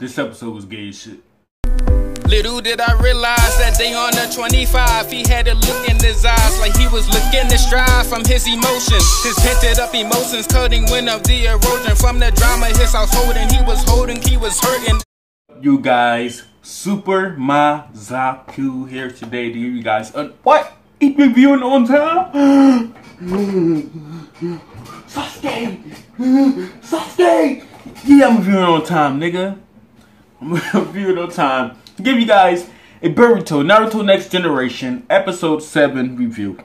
This episode was gay as shit. Little did I realize that day on the 25, he had a look in his eyes like he was looking to strive from his emotions. His hinted up emotions, cutting wind of the erosion from the drama his house holding. He was hurting. You guys, Super Mazaku here today to give you guys what? Eat reviewing on time? Sasuke! Yeah, I'm reviewing on time, nigga. I'm reviewing on time. To give you guys a Boruto, Naruto Next Generation, Episode 7 review.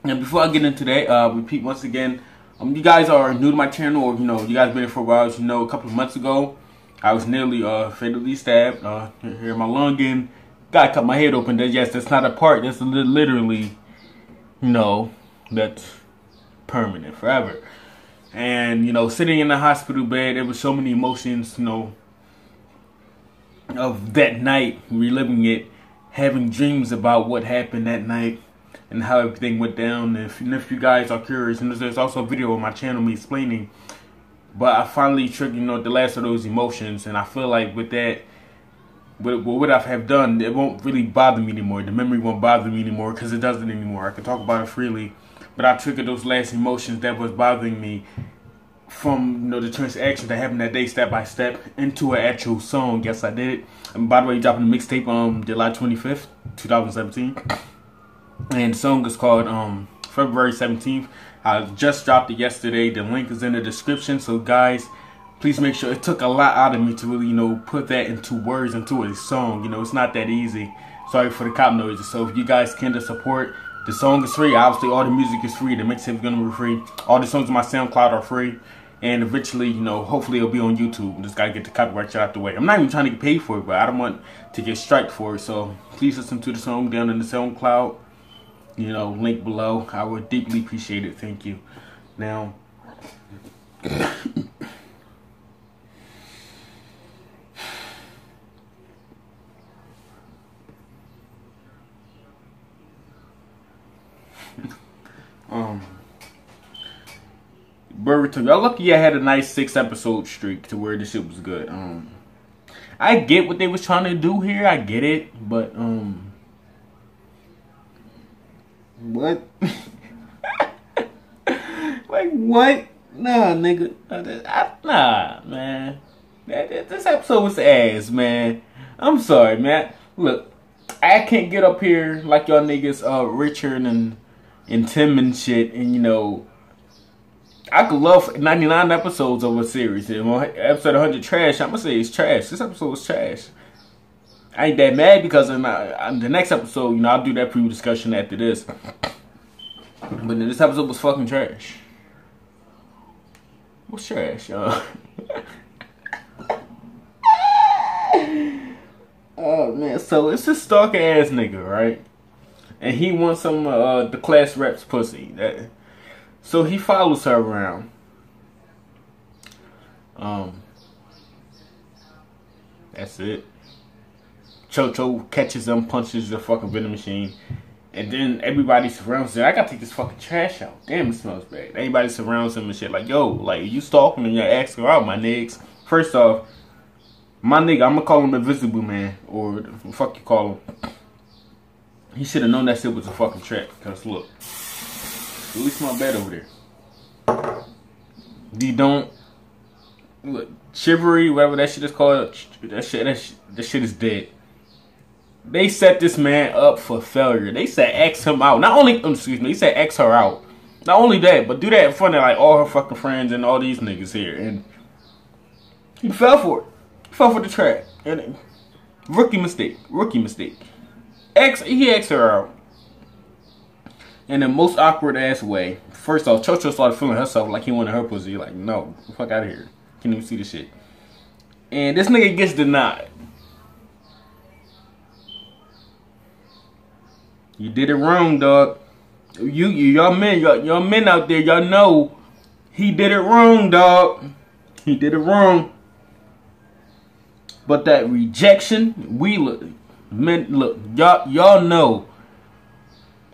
And before I get into that, repeat once again, you guys are new to my channel, or, you guys been here for a while. As you know, a couple of months ago, I was nearly fatally stabbed here in my lung, and God cut my head open. Yes, that's not a part. That's literally, that's permanent, forever. And, sitting in the hospital bed, there was so many emotions, of that night, reliving it, having dreams about what happened that night and how everything went down. And if you guys are curious, and there's also a video on my channel me explaining, but I finally triggered, the last of those emotions, and I feel like with that, with what I have done, it won't really bother me anymore. The memory won't bother me anymore because it doesn't anymore. I can talk about it freely, but I triggered those last emotions that was bothering me from the transaction that happened that day, step by step, into an actual song. Yes, I did it. And by the way, dropping the mixtape on July 25th, 2017. And the song is called February 17th. I just dropped it yesterday. The link is in the description. So guys, please make sure. It took a lot out of me to really, put that into words, into a song. It's not that easy. Sorry for the cop noises. So if you guys can to support, the song is free. Obviously, all the music is free. The mixtape is gonna be free. All the songs on my SoundCloud are free. And eventually, hopefully it'll be on YouTube. Just gotta get the copyright shit out the way. I'm not even trying to get paid for it, but I don't want to get striked for it. So please listen to the song down in the SoundCloud. Link below. I would deeply appreciate it. Thank you. Now, Boruto, y'all lucky I had a nice 6-episode streak to where this shit was good. I get what they was trying to do here. I get it, but what? Like what? Nah, nigga. Nah, man. This episode was ass, man. I'm sorry, man. Look, I can't get up here like y'all niggas, Richard and Tim and shit, and I could love 99 episodes of a series. And on episode 100 trash, I'm gonna say it's trash. This episode was trash. I ain't that mad because in the next episode, I'll do that preview discussion after this. But this episode was fucking trash. What's trash, y'all? Oh man, so it's this stalker ass nigga, right? And he wants some the class rep's pussy. So he follows her around. That's it. Chocho catches him, punches the fucking vending machine, and then everybody surrounds him. I gotta take this fucking trash out. Damn, it smells bad. Everybody surrounds him and shit like, yo, like, you stalking and you're asking her out, my niggas. First off, my nigga, I'm gonna call him Invisible Man, or what the fuck you call him. He should have known that shit was a fucking trap, because look. At least my bed over there. You don't look chivalry, whatever that shit is called. That shit is dead. They set this man up for failure. They said X him out. Not only, they said X her out. Not only that, but do that in front of like all her fucking friends and all these niggas here. And he fell for it. He fell for the trap. And rookie mistake. Rookie mistake. He X her out. In the most awkward ass way. First off, Chocho started feeling herself like he wanted her pussy. Like, no, get the fuck out of here. Can't even see the shit. And this nigga gets denied. You did it wrong, dog. Y'all men out there, y'all know he did it wrong, dog. He did it wrong. But that rejection, y'all know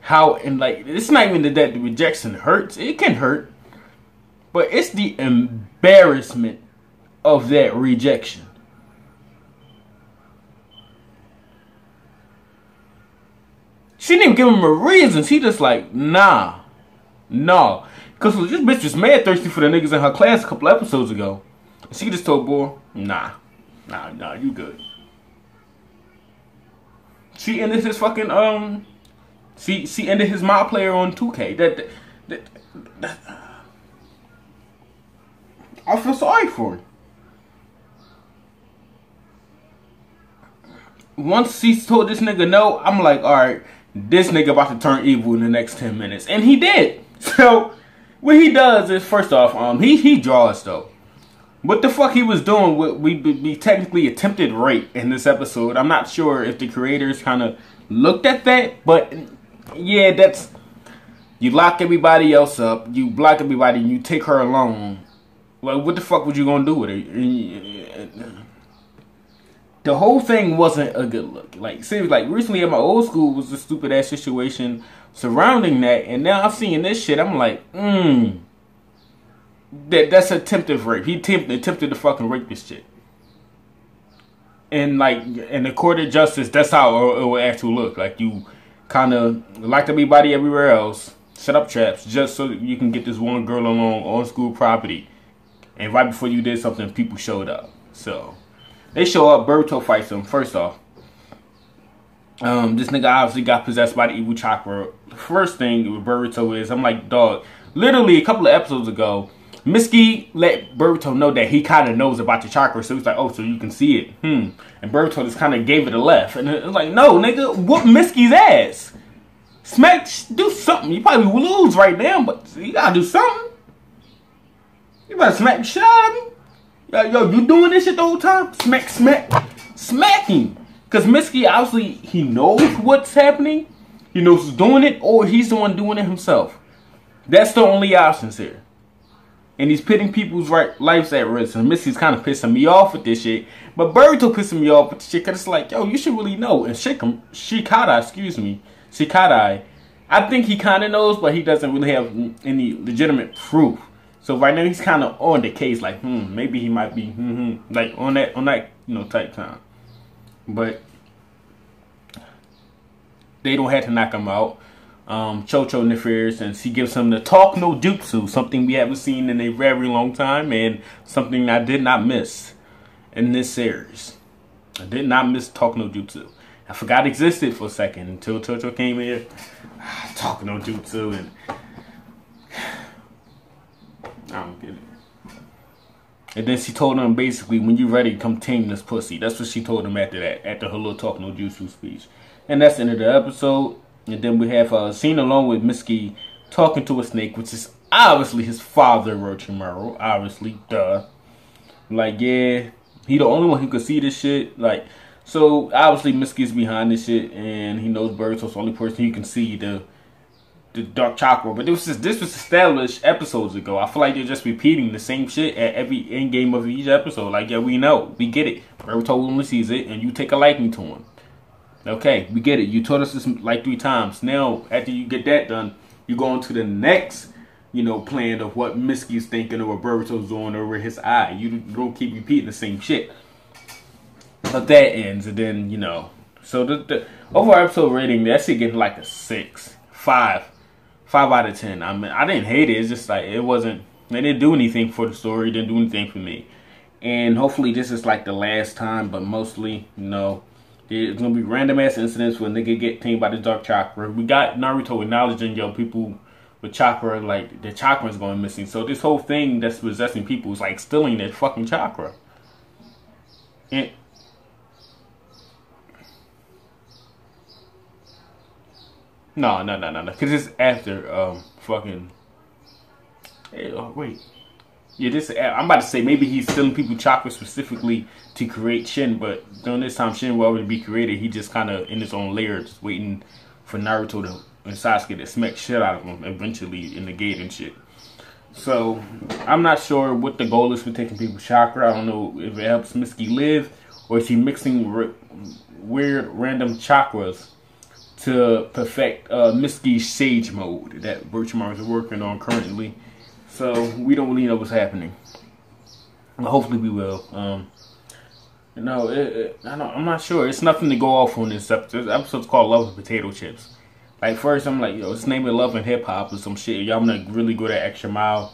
how, and like, it's not even that the rejection hurts. It can hurt, but it's the embarrassment of that rejection. She didn't even give him a reason. She just like, nah. Because this bitch was mad thirsty for the niggas in her class a couple episodes ago. She just told boy, nah, you good. She ended his fucking, she ended his mod player on 2K. That I feel sorry for her. Once she told this nigga no, I'm like, alright, this nigga about to turn evil in the next 10 minutes. And he did. So, what he does is, first off, he draws, though. What the fuck he was doing would be technically attempted rape in this episode. I'm not sure if the creators kind of looked at that, but yeah, that's... You lock everybody else up, you block everybody, and you take her alone. Like, what the fuck was you gonna do with her? The whole thing wasn't a good look. Like, seriously, like, recently at my old school was a stupid-ass situation surrounding that, and now I'm seeing this shit, I'm like, that's attempted rape. He attempted to fucking rape this shit. And, like, in the court of justice, that's how it would actually look. Like, you kind of locked everybody everywhere else, set up traps, just so that you can get this one girl alone on school property. And right before you did something, people showed up. So, they show up, Boruto fights him, first off. This nigga obviously got possessed by the evil chakra. The first thing with Boruto is, I'm like, dog, literally a couple of episodes ago, Mitsuki let Boruto know that he kind of knows about the chakra, so he's like, oh, so you can see it. And Boruto just kind of gave it a left. And it's like, no, nigga, whoop Mitsuki's ass. Smack, do something. You probably will lose right now, but you gotta do something. You better smack the shit out of me. Yo, you doing this shit the whole time? Smack him. Because Mitsuki, obviously, he knows what's happening. He knows who's doing it, or he's the one doing it himself. That's the only options here. And he's putting people's lives at risk. And Mitsuki's kind of pissing me off with this shit. But Boruto pissing me off with this shit, because it's like, yo, you should really know. And Shikadai, I think he kind of knows, but he doesn't really have any legitimate proof. So right now he's kind of on the case, like, maybe he might be, like on that, type time. But they don't have to knock him out. Chocho interferes and she gives him the talk no jutsu, something we haven't seen in a very long time, and something I did not miss in this series. I did not miss talk no jutsu. I forgot it existed for a second until Chocho came here. Talk no jutsu, and I don't get it. And then she told him basically, when you're ready, come tame this pussy. That's what she told him after that, after her little talk no jutsu speech. And that's the end of the episode. And then we have a scene along with Mitsuki talking to a snake, which is obviously his father, Orochimaru. Obviously, duh. Like, yeah, he the only one who could see this shit. Like, so obviously Mitsuki's behind this shit, and he knows Boruto's the only person who can see the dark chakra. But this was established episodes ago. I feel like they're just repeating the same shit at every end game of each episode. Like, yeah, we know, we get it. Boruto only sees it, and you take a liking to him. Okay, we get it. You told us this like 3 times. Now, after you get that done, you go on to the next, plan of what Mitsuki's thinking or what Boruto's doing over his eye. You don't keep repeating the same shit. But that ends, and then, so the overall episode rating, that shit getting like a 6, 5 out of 10. I mean, I didn't hate it. It's just like, it didn't do anything for the story. It didn't do anything for me. And hopefully this is like the last time, but mostly, there's gonna be random ass incidents where nigga get tamed by the dark chakra. We got Naruto acknowledging, people with chakra, like, their chakra is going missing. So this whole thing that's possessing people is like stealing their fucking chakra. And no. Because it's after, fucking... Hey, wait. Yeah, I'm about to say maybe he's stealing people's chakra specifically to create Shin, but during this time Shin will already be created. He just kind of in his own layer, just waiting for Naruto and Sasuke to smack shit out of him eventually in the gate and shit. So, I'm not sure what the goal is for taking people's chakra. I don't know if it helps Mitsuki live, or is he mixing weird random chakras to perfect Mitsuki's Sage mode that Orochimaru is working on currently. So we don't really know what's happening. But hopefully we will. I'm not sure. It's nothing to go off on this episode. This episode's called Love and Potato Chips. Like first I'm like, yo, let's name it Love and Hip Hop or some shit. Y'all gonna really go that extra mile.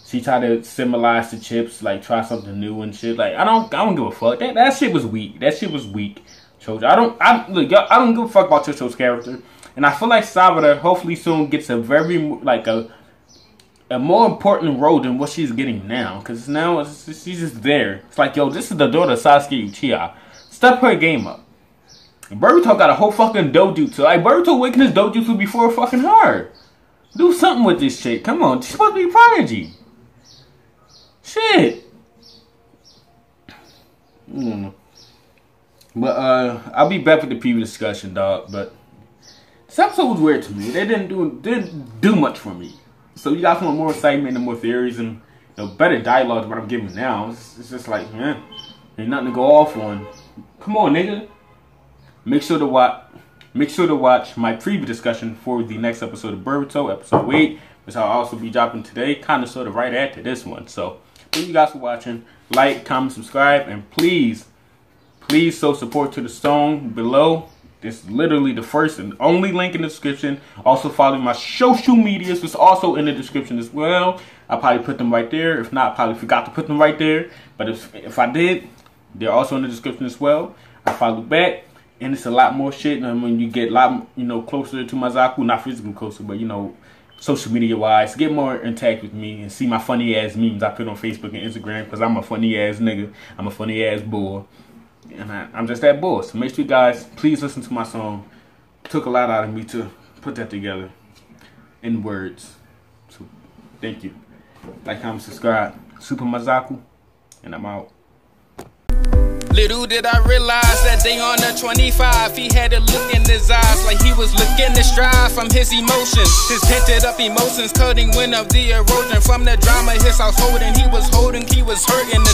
She tried to symbolize the chips, like try something new and shit. Like I don't give a fuck. That shit was weak. That shit was weak. Choji, I don't give a fuck about Chocho's character. And I feel like Sabata hopefully soon gets a very like a more important role than what she's getting now. Because now she's just there. It's like, yo, this is the daughter of Sasuke Uchiha. Step her game up. And Boruto got a whole fucking dojutsu. Like Boruto waking his dojutsu before fucking her. Do something with this shit. Come on, she's supposed to be a prodigy. Shit. But I'll be back with the preview discussion, dog. But this episode was weird to me. They didn't do much for me. So you guys want more excitement and more theories and better dialogue than what I'm giving now. It's just like, man, ain't nothing to go off on. Come on, nigga. Make sure to watch my preview discussion for the next episode of Boruto, episode 8, which I'll also be dropping today, kind of sort of right after this one. So thank you guys for watching. Like, comment, subscribe, and please show support to the song below. This is literally the first and only link in the description. Also follow my social medias. It's also in the description as well. I'll probably put them right there. If not, I probably forgot to put them right there. But if I did, they're also in the description as well. I follow back. And it's a lot more shit. And when you get a lot, closer to Mazaku, not physically closer, but, social media wise, get more in touch with me and see my funny ass memes I put on Facebook and Instagram. Because I'm a funny ass nigga. I'm a funny ass boy. And I'm just that boy. So make sure you guys please listen to my song. It took a lot out of me to put that together in words. So thank you. Like, comment, subscribe. Super Mazaku. And I'm out. Little did I realize that day on the 25, he had a look in his eyes like he was looking to strive from his emotions. His hinted up emotions cutting wind of the erosion from the drama his household, and he was hurting.